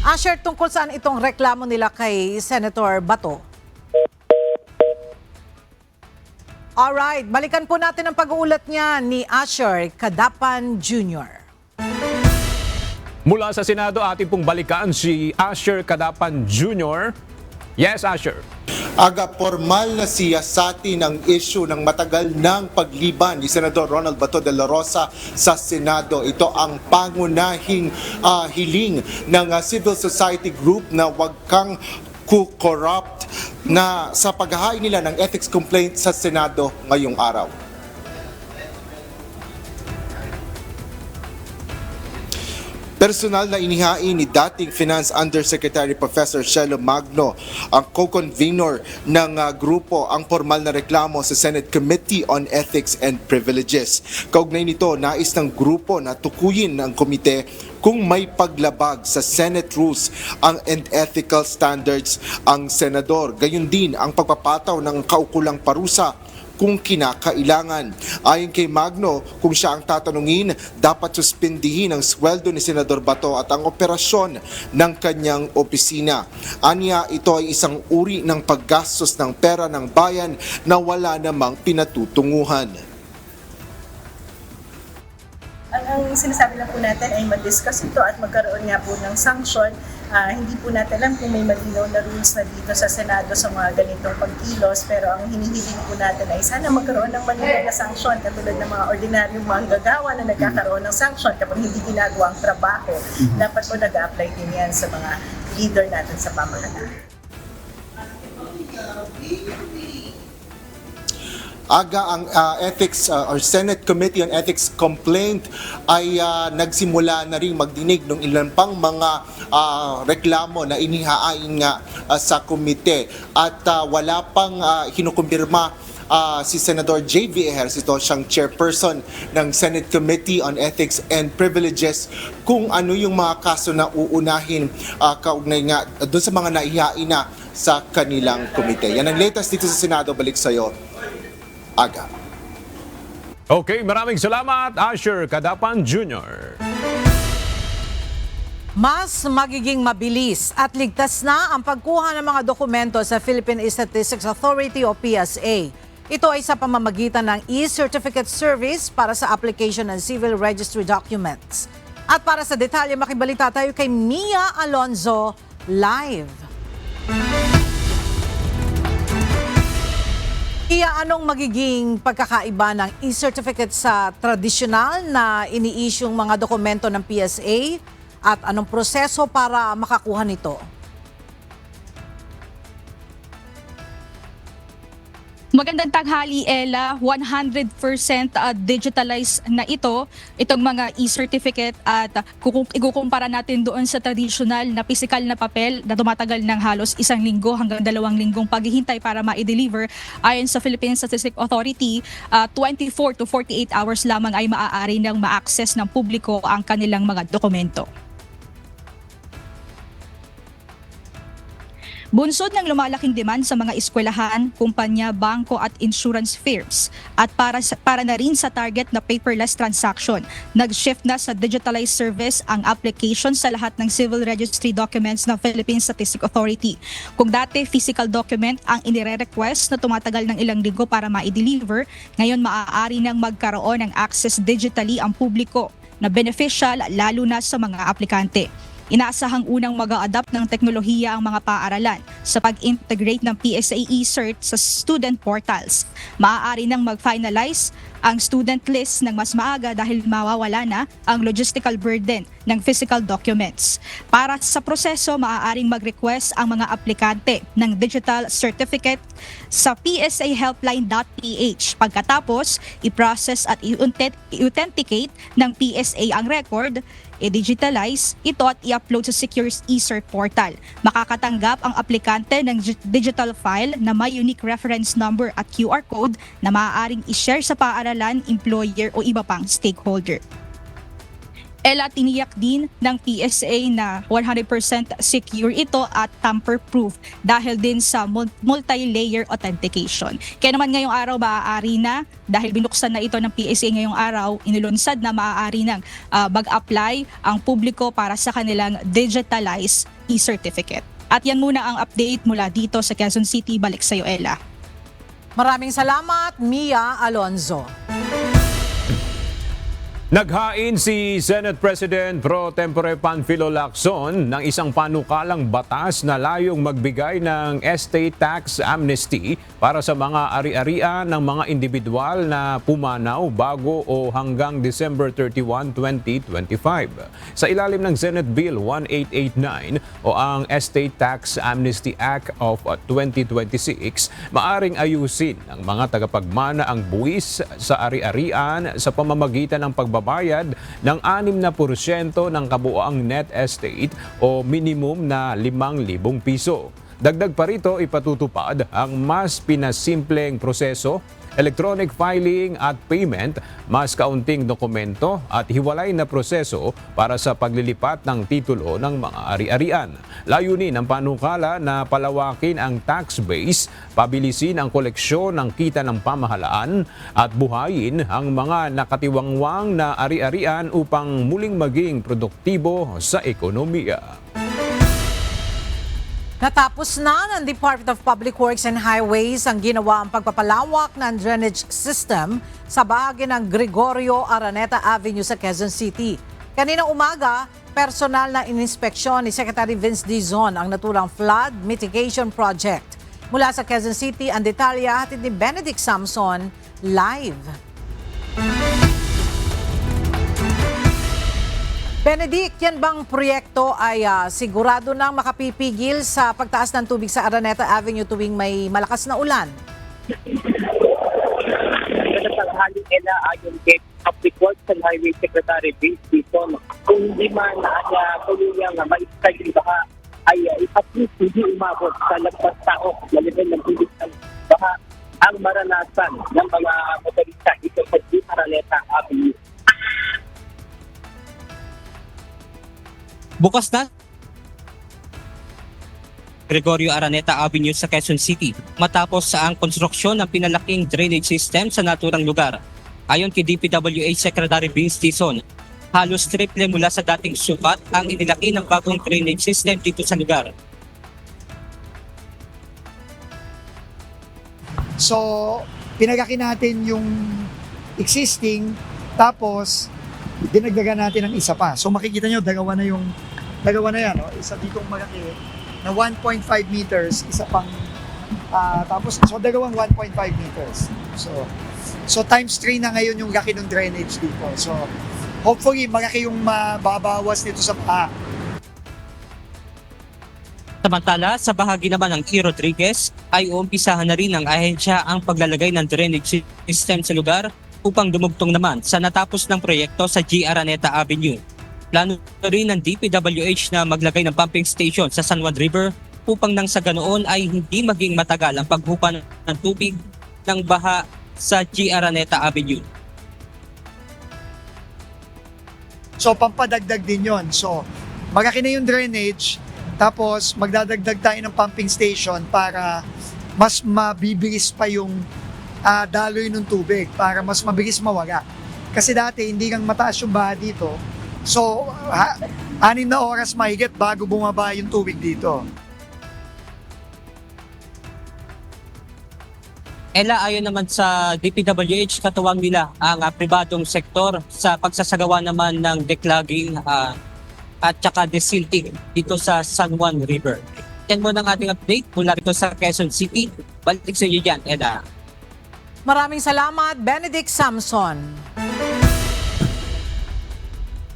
Asher, tungkol saan itong reklamo nila kay Senator Bato? Alright, balikan po natin ang pag-uulat niya ni Asher Cadapan Jr. Mula sa Senado, ating pong balikan si Asher Cadapan Jr. Yes, Asher. Aga formal na siyasati ng issue ng matagal ng pagliban ni Senador Ronald Bato de la Rosa sa Senado. Ito ang pangunahing hiling ng civil society group na Huwag Kang who corrupt na sa paghahain nila ng ethics complaint sa Senado ngayong araw. Personal na inihain ni dating Finance Undersecretary Professor Shelo Magno ang co-convenor ng grupo ang formal na reklamo sa Senate Committee on Ethics and Privileges. Kaugnay nito, nais ng grupo na tukuyin ng komite kung may paglabag sa Senate rules and ethical standards ang senador. Gayun din ang pagpapataw ng kaukulang parusa kung kinakailangan. Ayon kay Magno, kung siya ang tatanungin, dapat suspindihin ang sweldo ni Senador Bato at ang operasyon ng kanyang opisina. Anya, ito ay isang uri ng paggastos ng pera ng bayan na wala namang pinatutunguhan. Ang sinasabi lang po natin ay mag-discuss ito at magkaroon nga po ng sanction. Hindi po natin alam kung may malinaw na rules na dito sa Senado sa mga ganitong pagkilos, pero ang hinihiling po natin ay sana magkaroon ng malinaw na sanction katulad ng mga ordinaryong manggagawa na nagkakaroon ng sanction kapag hindi ginagawa ang trabaho. Dapat po nag-apply din yan sa mga leader natin sa pamahalaan. Aga ang ethics or Senate Committee on Ethics complaint ay nagsimula na ring magdinig ng ilan pang mga reklamo na inihain nga sa komite at wala pang kinukumpirma si Senador J.V. Ejercito, siyang chairperson ng Senate Committee on Ethics and Privileges, kung ano yung mga kaso na uunahin kaugnay nga doon sa mga naihain na sa kanilang komite. Yan ang latest dito sa Senado. Balik sa'yo, Aga. Okay, maraming salamat, Asher Kadapan Jr. Mas magiging mabilis at ligtas na ang pagkuha ng mga dokumento sa Philippine Statistics Authority o PSA. Ito ay sa pamamagitan ng e-certificate service para sa application ng civil registry documents. At para sa detalye, makibalita tayo kay Mia Alonzo live. Mia, anong magiging pagkakaiba ng e-certificate sa tradisyonal na ini-issue'ng mga dokumento ng PSA at anong proseso para makakuha nito? Magandang tanghali, Ella. 100% digitalized na itong mga e-certificate at ikukumpara natin doon sa traditional na physical na papel na tumatagal ng halos 1 linggo hanggang 2 linggong paghihintay para ma-deliver. Ayon sa Philippine Statistics Authority, 24 to 48 hours lamang ay maaari nang ma-access ng publiko ang kanilang mga dokumento. Bunsod ng lumalaking demand sa mga eskwelahan, kumpanya, bangko at insurance firms at para na rin sa target na paperless transaction, nag-shift na sa digitalized service ang application sa lahat ng civil registry documents ng Philippine Statistics Authority. Kung dati physical document ang inire-request na tumatagal ng ilang linggo para ma-deliver, ngayon maaari nang magkaroon ng access digitally ang publiko na beneficial lalo na sa mga aplikante. Inaasahang unang mag-a-adapt ng teknolohiya ang mga paaralan sa pag-integrate ng PSA e-cert sa student portals. Maaari nang mag-finalize ang student list ng mas maaga dahil mawawala na ang logistical burden ng physical documents. Para sa proseso, maaaring mag-request ang mga aplikante ng digital certificate sa psahelpline.ph. Pagkatapos, i-process at i-authenticate ng PSA ang record, i-digitalize ito at i-upload sa secure e-cert portal. Makakatanggap ang aplikante ng digital file na may unique reference number at QR code na maaaring i-share sa paaralan, employer o iba pang stakeholder. Ella, tiniyak din ng PSA na 100% secure ito at tamper-proof dahil din sa multi-layer authentication. Kaya naman ngayong araw maaari na, dahil binuksan na ito ng PSA ngayong araw, inilunsad na maaari nang mag-apply ang publiko para sa kanilang digitalized e-certificate. At yan muna ang update mula dito sa Quezon City. Balik sa iyo, Ella. Maraming salamat, Mia Alonzo. Naghain si Senate President Pro Tempore Panfilo Lacson ng isang panukalang batas na layong magbigay ng estate tax amnesty para sa mga ari-arian ng mga individual na pumanaw bago o hanggang December 31, 2025. Sa ilalim ng Senate Bill 1889 o ang Estate Tax Amnesty Act of 2026, maaring ayusin ng mga tagapagmana ang buwis sa ari-arian sa pamamagitan ng pagbabayad ng 6% ng kabuoang net estate o minimum na 5,000 piso. Dagdag pa rito, ipatutupad ang mas pinasimpleng proseso, electronic filing at payment, mas kaunting dokumento at hiwalay na proseso para sa paglilipat ng titulo ng mga ari-arian. Layunin ng panukala na palawakin ang tax base, pabilisin ang koleksyon ng kita ng pamahalaan at buhayin ang mga nakatiwangwang na ari-arian upang muling maging produktibo sa ekonomiya. Natapos na ng Department of Public Works and Highways ang ginawang pagpapalawak ng drainage system sa bahagi ng Gregorio Araneta Avenue sa Quezon City. Kaninang umaga, personal na ininspeksyon ni Secretary Vince Dizon ang naturang flood mitigation project. Mula sa Quezon City, ang detalya hatid ni Benedict Samson live. Benedict, yan bang proyekto ay sigurado nang makapipigil sa pagtaas ng tubig sa Araneta Avenue tuwing may malakas na ulan? Ayon kay Public Works and Highway Secretary Vince Dizon, kung hindi man tuluyang maistay yung baha, ay at least hindi umabot sa lagpas tao na level ng tubig ng baha ang maranasan ng mga motorista dito sa Araneta Avenue. Bukas na Gregorio Araneta Avenue sa Quezon City matapos ang konstruksyon ng pinalaking drainage system sa naturang lugar. Ayon kay DPWH Secretary Vince Dizon, halos triple mula sa dating sukat ang inilaki ng bagong drainage system dito sa lugar. So, pinagaki natin yung existing, tapos dinagdagan natin ng isa pa. So makikita nyo, dalawa na yan. No? Isa ditong malaki na 1.5 meters, isa pang, tapos so dalawang 1.5 meters. So times 3 na ngayon yung laki ng drainage dito. So hopefully malaki yung mababawas nito sa baha. Samantala, sa bahagi naman ng E. Rodriguez ay uumpisahan na rin ng ahensya ang paglalagay ng drainage system sa lugar upang dumugtong naman sa natapos ng proyekto sa G. Araneta Avenue. Plano rin ng DPWH na maglagay ng pumping station sa San Juan River upang nang sa ganoon ay hindi maging matagal ang paghupa ng tubig ng baha sa G. Araneta Avenue. So pampadagdag din yon. So malaki na yung drainage, tapos magdadagdag tayo ng pumping station para mas mabibilis pa yung daloy ng tubig, para mas mabilis mawala. Kasi dati hindi kang mataas yung baha dito. So 6 na oras mahigit bago bumaba yung tubig dito. Ella, ayon naman sa DPWH, katuwang nila ang pribadong sektor sa pagsasagawa naman ng declogging at saka desilting dito sa San Juan River. Yan muna ang ating update mula dito sa Quezon City. Balik sa inyo dyan, Ella. Maraming salamat, Benedict Samson.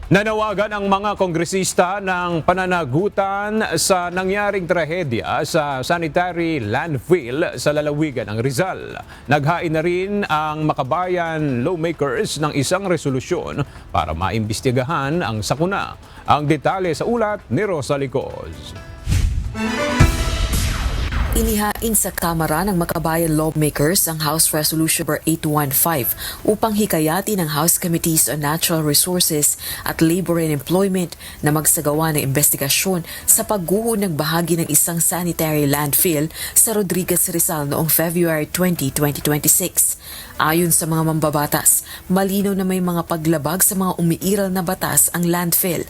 Nanawagan ang mga kongresista ng pananagutan sa nangyaring trahedya sa sanitary landfill sa lalawigan ng Rizal. Naghain na rin ang makabayan lawmakers ng isang resolusyon para maimbestigahan ang sakuna. Ang detalye sa ulat ni Rosa Licoz. Inihain sa Kamara ng Makabayan Lawmakers ang House Resolution No. 815 upang hikayatin ng House Committees on Natural Resources at Labor and Employment na magsagawa ng investigasyon sa pagguho ng bahagi ng isang sanitary landfill sa Rodriguez, Rizal noong February 20, 2026. Ayon sa mga mambabatas, malinaw na may mga paglabag sa mga umiiral na batas ang landfill.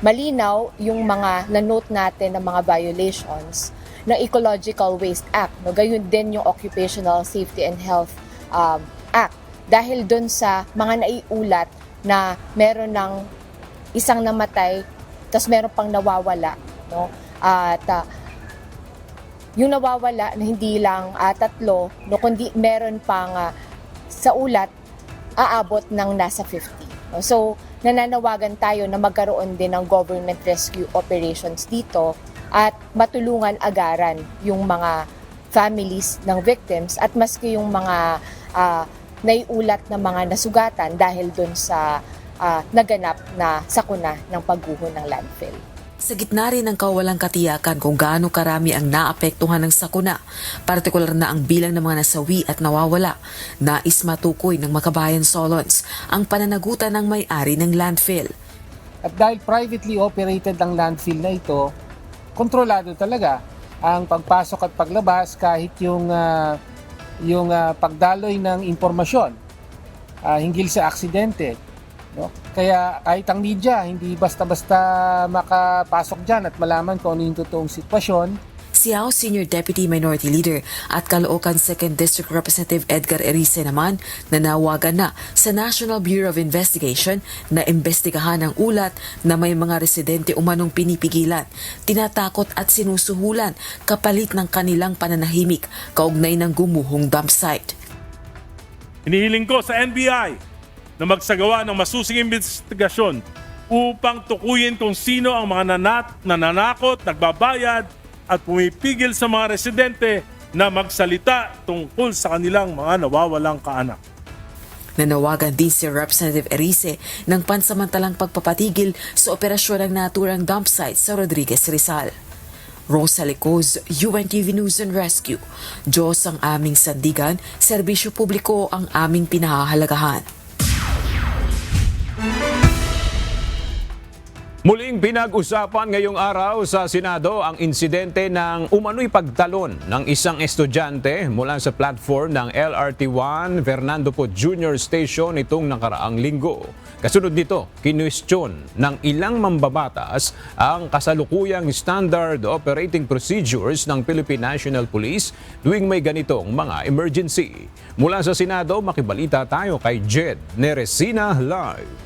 Malinaw yung mga na-note natin ng mga violations ng Ecological Waste Act. No? Gayon din yung Occupational Safety and Health Act. Dahil dun sa mga naiulat na meron ng isang namatay, tapos meron pang nawawala, no? At yung nawawala na hindi lang 3, no, kundi meron pang sa ulat aabot ng nasa 50. No? So, nananawagan tayo na magkaroon din ng government rescue operations dito at matulungan agaran yung mga families ng victims at maski yung mga naiulat na mga nasugatan dahil dun sa naganap na sakuna ng pagguho ng landfill. Sa gitna rin ng kawalang katiyakan kung gaano karami ang naapektuhan ng sakuna, partikular na ang bilang ng mga nasawi at nawawala, nais matukoy ng Makabayan Solons ang pananagutan ng may-ari ng landfill. At dahil privately operated ang landfill na ito, kontrolado talaga ang pagpasok at paglabas kahit yung pagdaloy ng impormasyon hinggil sa aksidente. No? Kaya kahit ang media, hindi basta-basta makapasok dyan at malaman kung ano yung totoong sitwasyon. Si House Senior Deputy Minority Leader at Caloocan 2nd District Representative Edgar Erice naman nanawagan na sa National Bureau of Investigation na imbestigahan ang ulat na may mga residente umanong pinipigilan, tinatakot at sinusuhulan kapalit ng kanilang pananahimik kaugnay ng gumuhong dump site. Hinihiling ko sa NBI na magsagawa ng masusing investigasyon upang tukuyin kung sino ang mga nananakot, nagbabayad at pumipigil sa mga residente na magsalita tungkol sa kanilang mga nawawalang kaanak. Nanawagan din si Representative Erice ng pansamantalang pagpapatigil sa operasyon ng naturang dump site sa Rodriguez, Rizal. Rosa Licoz, UNTV News and Rescue. Diyos ang aming sandigan, serbisyo publiko ang aming pinahahalagahan. Muling pinag-usapan ngayong araw sa Senado ang insidente ng umano'y pagtalon ng isang estudyante mula sa platform ng LRT1 Fernando Po Jr. Station nitong nakaraang linggo. Kasunod nito, kinwestiyon ng ilang mambabatas ang kasalukuyang standard operating procedures ng Philippine National Police tuwing may ganitong mga emergency. Mula sa Senado, makibalita tayo kay Jed Neresina Live.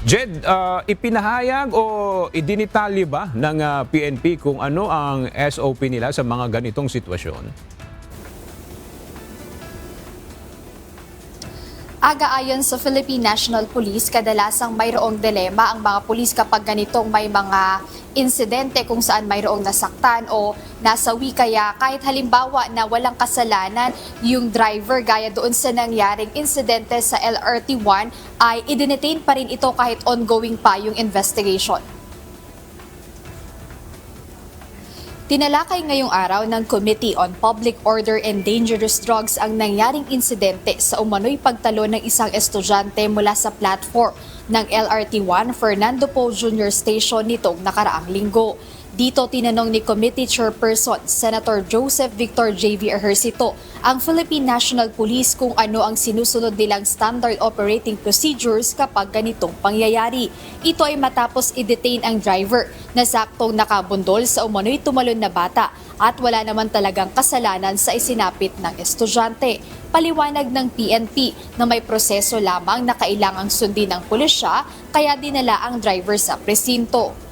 Jed, ipinahayag o idinitalye ba ng PNP kung ano ang SOP nila sa mga ganitong sitwasyon? Aga-ayon sa Philippine National Police, kadalasang mayroong dilema ang mga pulis kapag ganitong may mga insidente kung saan mayroong nasaktan o nasawi. Kaya kahit halimbawa na walang kasalanan yung driver gaya doon sa nangyaring insidente sa LRT1 ay i-detain pa rin ito kahit ongoing pa yung investigation. Tinalakay ngayong araw ng Committee on Public Order and Dangerous Drugs ang nangyaring insidente sa umano'y pagtalo ng isang estudyante mula sa platform ng LRT1 Fernando Po Jr. Station nitong nakaraang linggo. Dito tinanong ni Committee Chairperson Senator Joseph Victor J.V. Ejercito ang Philippine National Police kung ano ang sinusunod nilang standard operating procedures kapag ganitong pangyayari. Ito ay matapos i-detain ang driver na saktong nakabundol sa umano'y tumalon na bata at wala naman talagang kasalanan sa isinapit ng estudyante. Paliwanag ng PNP na may proseso lamang na kailangang sundin ng pulisya kaya dinala ang driver sa presinto.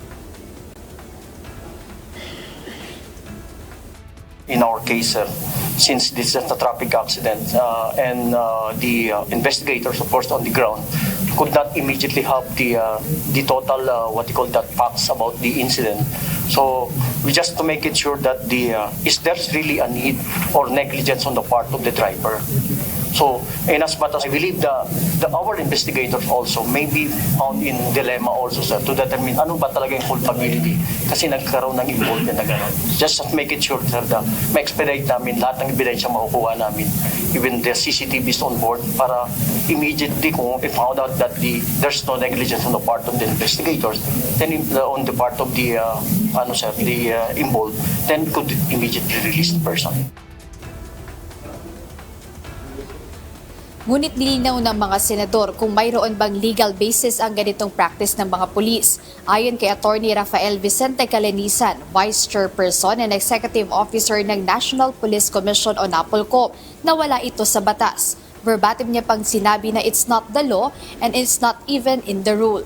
In our case, since this is a traffic accident and the investigators, of course, on the ground could not immediately have the total, facts about the incident. So we just to make it sure that is there's really a need or negligence on the part of the driver. So, in as much as I believe our investigators also may be found in dilemma also, sir, to determine ano ba talaga yung culpability kasi nagkaroon ng involvement na gano'n. Just to make it sure, sir, na ma-expedite namin lahat ng ebidensya makukuha namin, even the CCTVs on board, para immediately kung if found out that there's no negligence on the part of the investigators, then on the part of the involved, then could immediately release the person. Ngunit nilinaw ng mga senador kung mayroon bang legal basis ang ganitong practice ng mga pulis. Ayon kay Attorney Rafael Vicente Calenisan, Vice Chairperson and Executive Officer ng National Police Commission o NAPOLCOM, na wala ito sa batas. Verbatim niya pang sinabi na it's not the law and it's not even in the rule.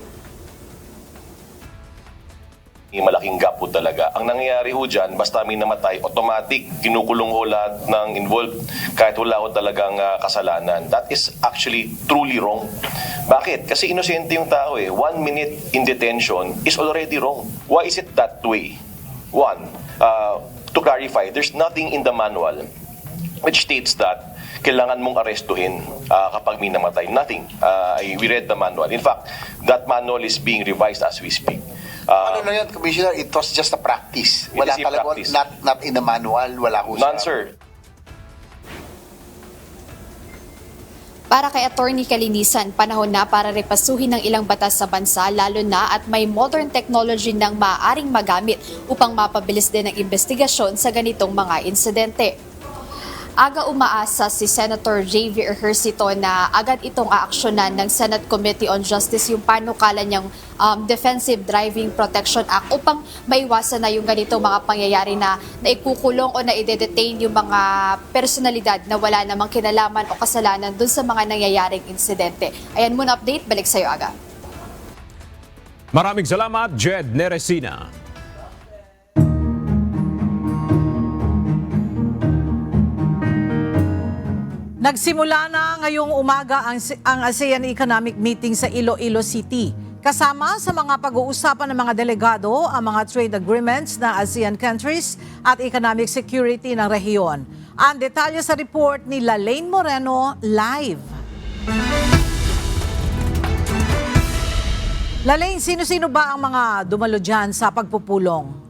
Malaking gap po talaga. Ang nangyayari ho dyan, basta may namatay, automatic, kinukulong ho lahat ng involved kahit wala ho talagang kasalanan. That is actually truly wrong. Bakit? Kasi inosente yung tao eh. 1 minute in detention is already wrong. Why is it that way? One, to clarify, there's nothing in the manual which states that kailangan mong arestuhin kapag may namatay. Nothing. We read the manual. In fact, that manual is being revised as we speak. Ano na yun, Commissioner? It was just a practice. Wala talaga, not in the manual, wala ho siya. None, sir. Para kay Attorney Calenisan, panahon na para repasuhin ng ilang batas sa bansa, lalo na at may modern technology nang maaaring magamit upang mapabilis din ang investigasyon sa ganitong mga insidente. Aga umaasa si Senator J.V. Ejercito na agad itong aaksyonan ng Senate Committee on Justice yung panukala niyang Defensive Driving Protection Act upang maiwasan na yung ganitong mga pangyayari na ikukulong o na i-detain yung mga personalidad na wala namang kinalaman o kasalanan dun sa mga nangyayaring insidente. Ayan muna update, balik sa'yo Aga. Maraming salamat, Jed Neresina. Nagsimula na ngayong umaga ang ASEAN Economic Meeting sa Iloilo City. Kasama sa mga pag-uusapan ng mga delegado ang mga trade agreements ng ASEAN countries at economic security ng rehiyon. Ang detalye sa report ni Lalaine Moreno live. Lalaine, sino-sino ba ang mga dumalo dyan sa pagpupulong?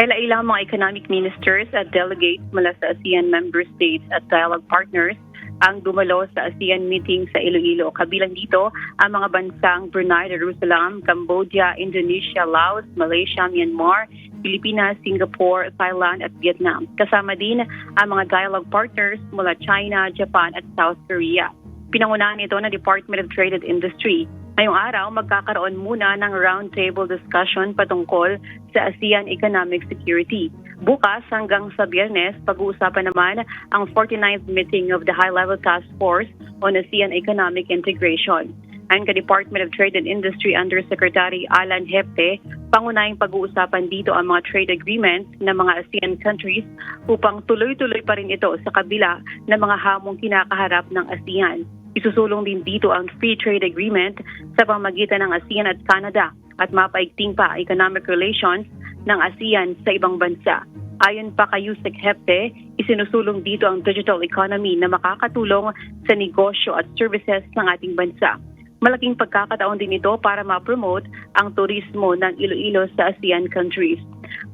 Ilang mga economic ministers at delegates mula sa ASEAN member states at dialogue partners ang dumalo sa ASEAN meeting sa Iloilo. Kabilang dito ang mga bansang Brunei Darussalam, Cambodia, Indonesia, Laos, Malaysia, Myanmar, Pilipinas, Singapore, Thailand at Vietnam. Kasama din ang mga dialogue partners mula China, Japan at South Korea. Pinangunahan ito ng Department of Trade and Industry. Ngayong araw, magkakaroon muna ng roundtable discussion patungkol sa ASEAN economic security. Bukas hanggang sa Biyernes, pag-uusapan naman ang 49th meeting of the High-Level Task Force on ASEAN Economic Integration. Ayon kay Department of Trade and Industry Undersecretary Alan Hepte, pangunahing pag-uusapan dito ang mga trade agreements ng mga ASEAN countries upang tuloy-tuloy pa rin ito sa kabila ng mga hamong kinakaharap ng ASEAN. Isusulong din dito ang Free Trade Agreement sa pamamagitan ng ASEAN at Canada at mapaigting pa economic relations ng ASEAN sa ibang bansa. Ayon pa kay Yusek Hepte, isinusulong dito ang digital economy na makakatulong sa negosyo at services ng ating bansa. Malaking pagkakataon din ito para ma-promote ang turismo ng Iloilo sa ASEAN countries.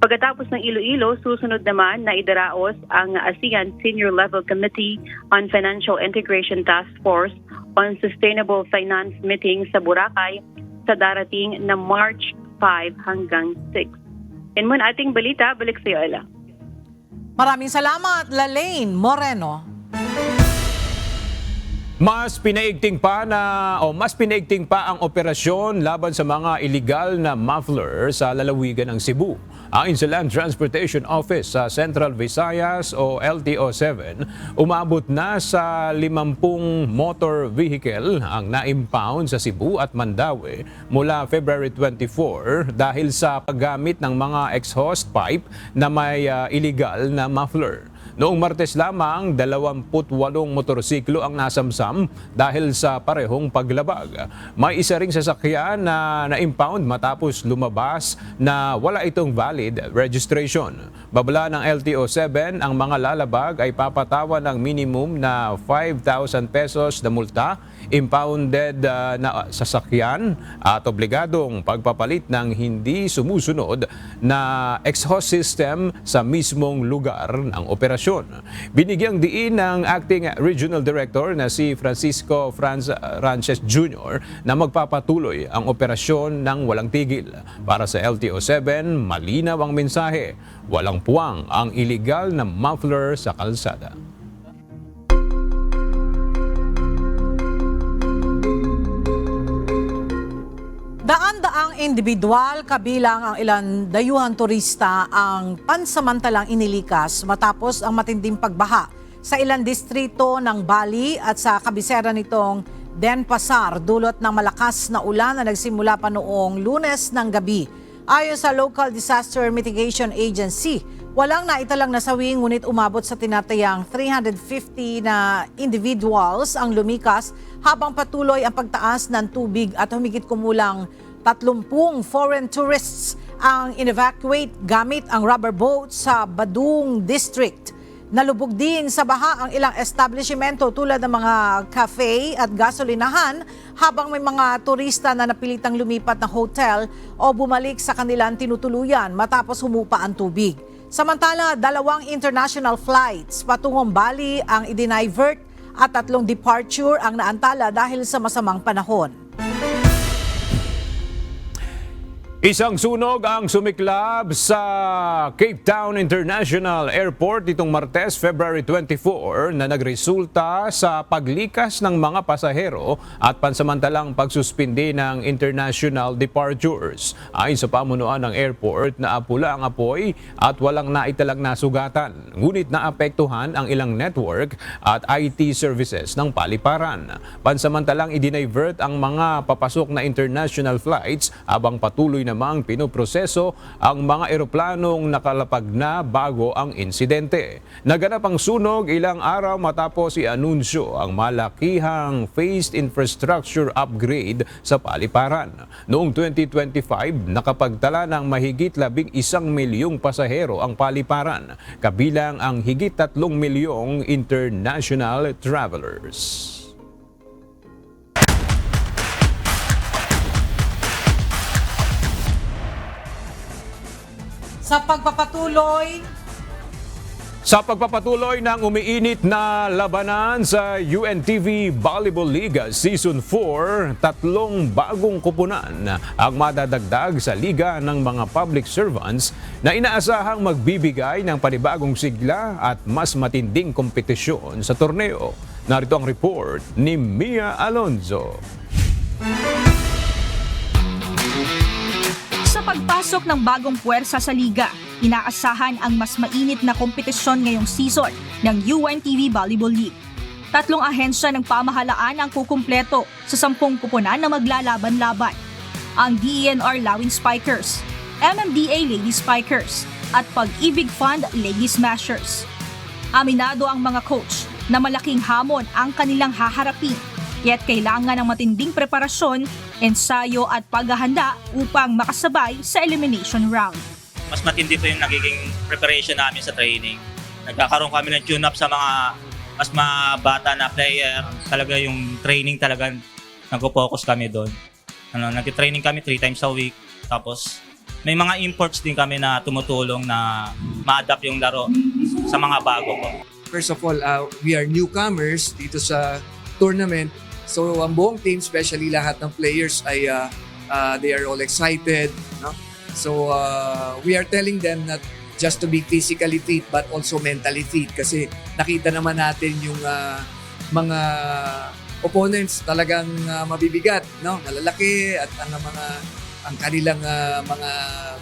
Pagkatapos ng Iloilo, susunod naman na idaraos ang ASEAN Senior Level Committee on Financial Integration Task Force on Sustainable Finance meeting sa Boracay sa darating na March 5 hanggang 6. Yan muna ating balita. Balik sa iyo, Ella. Maraming salamat, Lalaine Moreno. Mas pinaigting pa ang operasyon laban sa mga illegal na muffler sa lalawigan ng Cebu. Ayon sa Land Transportation Office sa Central Visayas o LTO-7, umabot na sa 50 motor vehicle ang na-impound sa Cebu at Mandaue mula February 24 dahil sa paggamit ng mga exhaust pipe na may illegal na muffler. Noong Martes lamang, 28 motorsiklo ang nasamsam dahil sa parehong paglabag. May isa ring sasakyan na na-impound matapos lumabas na wala itong valid registration. Babala ng LTO-7, ang mga lalabag ay papatawan ng minimum na 5,000 pesos na multa, impounded na sasakyan at obligadong pagpapalit ng hindi sumusunod na exhaust system sa mismong lugar ng operasyon. Binigyang diin ng Acting Regional Director na si Francisco Frances Jr. na magpapatuloy ang operasyon ng walang tigil. Para sa LTO-7, malinaw ang mensahe, walang puwang ang iligal na muffler sa kalsada. individual kabilang ang ilang dayuhang turista ang pansamantalang inilikas matapos ang matinding pagbaha sa ilang distrito ng Bali at sa kabisera nitong Denpasar dulot ng malakas na ulan na nagsimula pa noong Lunes ng gabi. Ayon sa Local Disaster Mitigation Agency, walang naitalang nasawi ngunit umabot sa tinatayang 350 na individuals ang lumikas habang patuloy ang pagtaas ng tubig at humigit kumulang 30 foreign tourists ang in-evacuate gamit ang rubber boat sa Badung District. Nalubog din sa baha ang ilang establishmento tulad ng mga cafe at gasolinahan habang may mga turista na napilitang lumipat na hotel o bumalik sa kanilang tinutuluyan matapos humupa ang tubig. Samantala, 2 international flights patungong Bali ang idinivert at 3 departure ang naantala dahil sa masamang panahon. Isang sunog ang sumiklab sa Cape Town International Airport itong Martes, February 24 na nagresulta sa paglikas ng mga pasahero at pansamantalang pagsuspindi ng international departures. Ayon sa pamunuan ng airport, naapula ang apoy at walang naitalang nasugatan. Ngunit naapektuhan ang ilang network at IT services ng paliparan. Pansamantalang idinivert ang mga papasok na international flights habang patuloy namang pinoproseso ang mga eroplanong nakalapag na bago ang insidente. Naganap ang sunog ilang araw matapos i-anunsyo ang malakihang phased infrastructure upgrade sa paliparan. Noong 2025, nakapagtala ng mahigit 11 milyong pasahero ang paliparan, kabilang ang higit 3 milyong international travelers. Sa pagpapatuloy ng umiinit na labanan sa UNTV Volleyball League Season 4, 3 bagong kupunan ang madadagdag sa liga ng mga public servants na inaasahang magbibigay ng panibagong sigla at mas matinding kompetisyon sa torneo. Narito ang report ni Mia Alonzo. Sa pagpasok ng bagong puwersa sa liga, inaasahan ang mas mainit na kompetisyon ngayong season ng UNTV Volleyball League. 3 ahensya ng pamahalaan ang kukumpleto sa 10 kupunan na maglalaban-laban. Ang DENR Lawin Spikers, MMDA Lady Spikers at Pag-ibig Fund Lady Smashers. Aminado ang mga coach na malaking hamon ang kanilang haharapin, kaya't kailangan ng matinding preparasyon, ensayo at paghahanda upang makasabay sa elimination round. Mas matindi po yung nagiging preparation namin sa training. Nagkakaroon kami ng tune-up sa mga mas mabata na player. Talaga yung training talaga nag-focus kami doon. Nag-training kami 3 times a week. Tapos may mga imports din kami na tumutulong na ma-adapt yung laro sa mga bago po. First of all, we are newcomers dito sa tournament. So ang buong team, especially lahat ng players ay they are all excited, no? So we are telling them not just to be physically fit but also mentally fit kasi nakita naman natin yung mga opponents talagang mabibigat, no? Malalaki at ang kanilang mga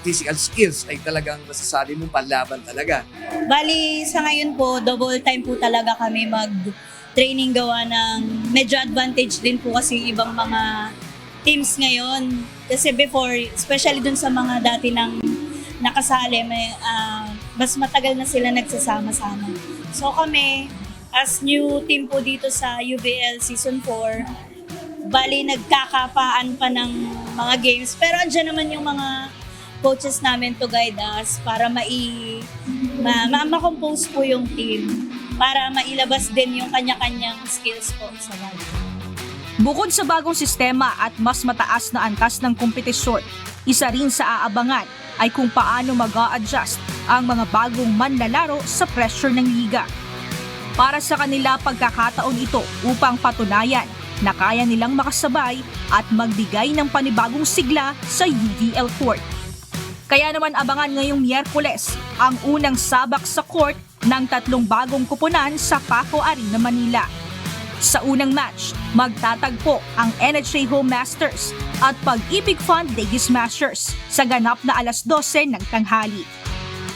physical skills ay talagang masasabi mong panlaban talaga. Bali, sa ngayon po, double time po talaga kami mag-training gawa ng medyo advantage din po kasi ibang mga teams ngayon. Kasi before, especially dun sa mga dati nang nakasali, mas matagal na sila nagsasama-sama. So kami, as new team po dito sa UVL Season 4, bali nagkakapaan pa ng mga games. Pero andyan naman yung mga coaches namin to guide us para ma-compose po yung team para mailabas din yung kanya-kanyang skills po sa volleyball. Bukod sa bagong sistema at mas mataas na antas ng kompetisyon, isa rin sa aabangan ay kung paano mag-a-adjust ang mga bagong manlalaro sa pressure ng liga. Para sa kanila pagkakataon ito upang patunayan na kaya nilang makasabay at magbigay ng panibagong sigla sa UVL court. Kaya naman abangan ngayong Miyerkules ang unang sabak sa court ng 3 bagong kupunan sa Paco Arena, Manila. Sa unang match, magtatagpo ang NHA Home Masters at Pag-ibig Fund Lady Smashers sa ganap na alas 12 ng tanghali.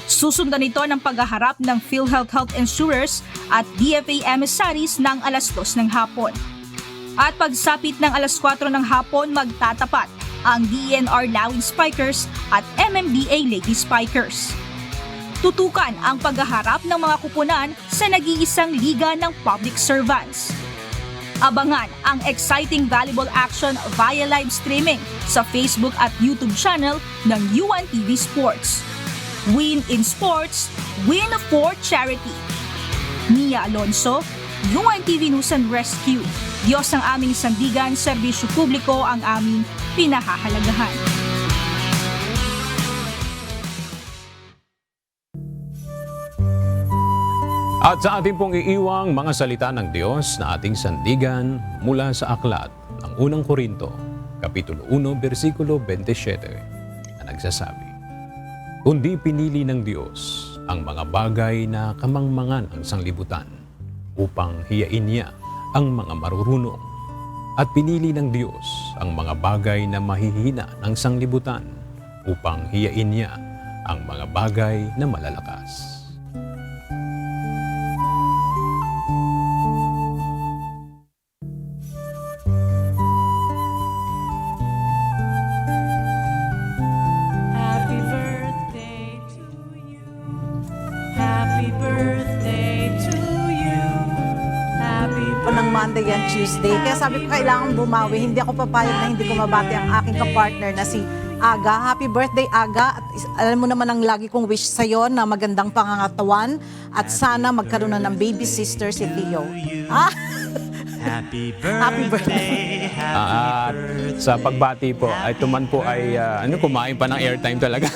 Susundan ito ng paghaharap ng PhilHealth Health Insurers at DFA emissaries ng alas 2 ng hapon. At pagsapit ng alas 4 ng hapon, magtatapat ang DENR Lawin Spikers at MMDA Lady Spikers. Tutukan ang paghaharap ng mga kupunan sa nag-iisang liga ng public servants. Abangan ang exciting volleyball action via live streaming sa Facebook at YouTube channel ng UNTV Sports. Win in sports, win for charity. Nia Alonso, UNTV News and Rescue. Diyos ang aming sandigan, serbisyo publiko ang aming pinahahalagahan. At sa ating pong iiwang mga salita ng Diyos na ating sandigan mula sa aklat ng unang Korinto, Kapitulo 1, versikulo 27, na nagsasabi, "Kundi pinili ng Diyos ang mga bagay na kamangmangan ang sanglibutan upang hiyain niya ang mga marurunong, at pinili ng Diyos ang mga bagay na mahihina ng sanglibutan upang hiyain niya ang mga bagay na malalakas." Ng Monday and Tuesday. Kaya sabi ko, kailangan bumawi. Hindi ako papayag na hindi ko mabati ang aking kapartner na si Aga. Happy birthday, Aga. At alam mo naman ang lagi kong wish sa'yo na magandang pangangatawan at sana magkaroon na ng baby sister si Theo. Happy birthday. At sa pagbati po, ito man po ay kumain pa ng airtime talaga.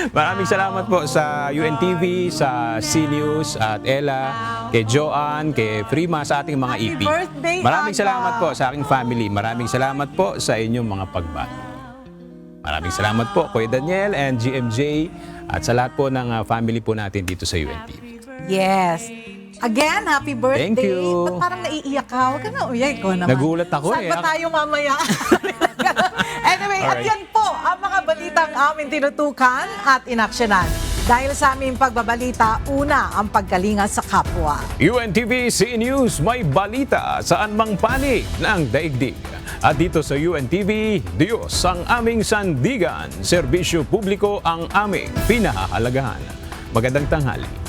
Maraming salamat po sa UNTV, sa CNews at Ella, kay Joanne, kay Prima, sa ating mga EP. Maraming salamat po sa aking family. Maraming salamat po sa inyong mga pagbati. Maraming salamat po kay Daniel and GMJ at sa lahat po ng family po natin dito sa UNTV. Yes. Again, happy birthday. Thank you. Ba't parang naiiyak ka? Huwag ka na uyak ko naman. Nagulat ako Saan ba tayo mamaya? Anyway, at yan po ang mga balitang aming tinutukan at inaksyonan. Dahil sa aming pagbabalita, una ang pagkalinga sa kapwa. UNTV CNews, may balita saan mang panig ng daigdig. At dito sa UNTV, Diyos ang aming sandigan, serbisyo publiko ang aming pinahahalagahan. Magandang tanghali.